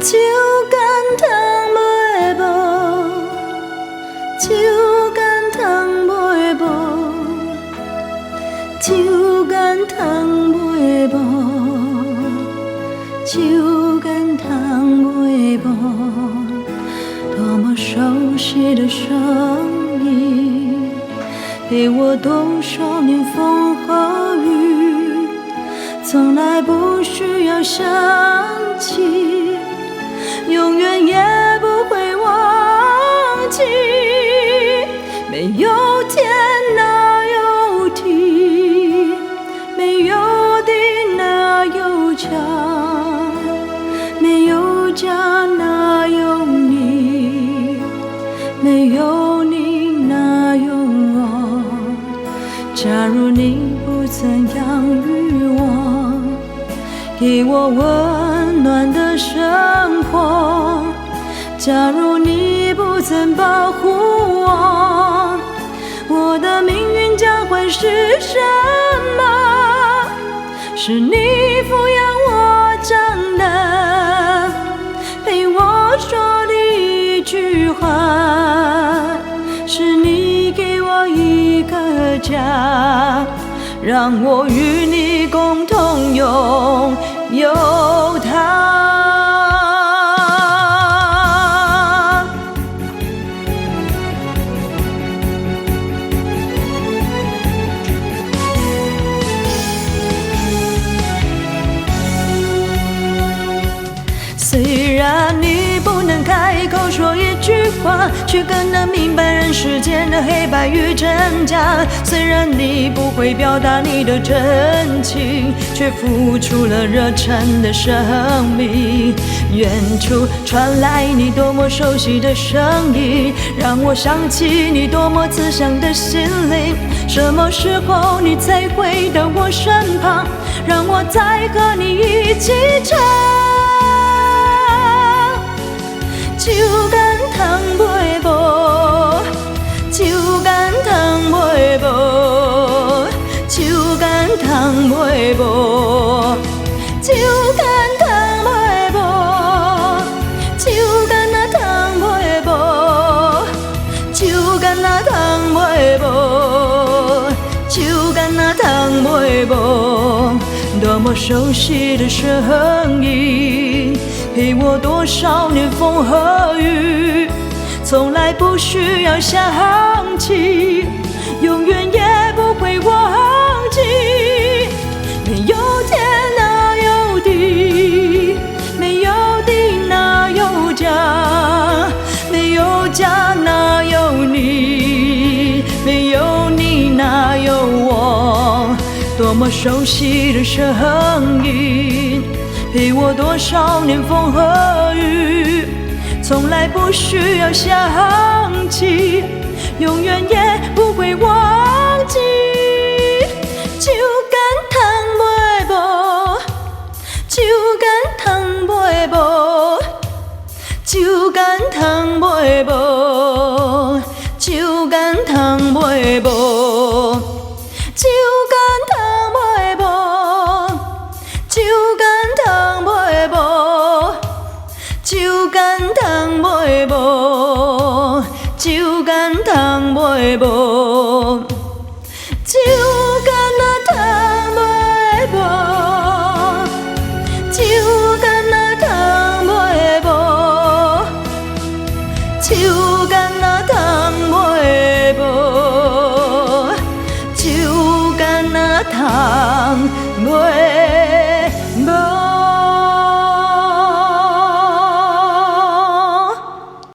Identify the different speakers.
Speaker 1: 酒干倘卖无，酒干倘卖无，酒干倘卖无，酒干倘卖无。多么熟悉的声音，陪我多少年风和雨，从来不需要想起，永远也不会忘记。没有天哪有地，没有地哪有家，没有家哪有你，没有你哪有我。假如你不曾养育我，给我温暖的生活，假如你不曾保护我，我的命运将会是什么？是你抚养我长大，陪我说的一句话，是你给我一个家，让我与你共同拥有它。虽然你不能开口说一句话，却更能明白人世间的黑白与真假。虽然你不会表达你的真情，却付出了热忱的生命。远处传来你多么熟悉的声音，让我想起你多么慈祥的心灵。什么时候你才回到我身旁，让我再和你一起唱。酒干倘卖无，酒干倘卖无，酒干倘卖无，酒干倘卖无，酒干那倘卖无，酒干那倘卖无，酒干那倘卖无。多么熟悉的声音，陪我多少年风和雨，从来不需要想起，永远也不会忘记。没有天哪有地，没有地哪有家，没有家哪有你，没有你哪有我。多么熟悉的声音，陪我多少年风和雨，从来不需要想起，永远也不会忘记。酒干倘卖无，酒干倘卖无，酒干倘卖无，酒干倘卖无，酒干倘卖无，酒干倘卖无，酒干倘卖无，酒干倘卖无，酒干那倘卖无，酒干那倘卖无，酒干那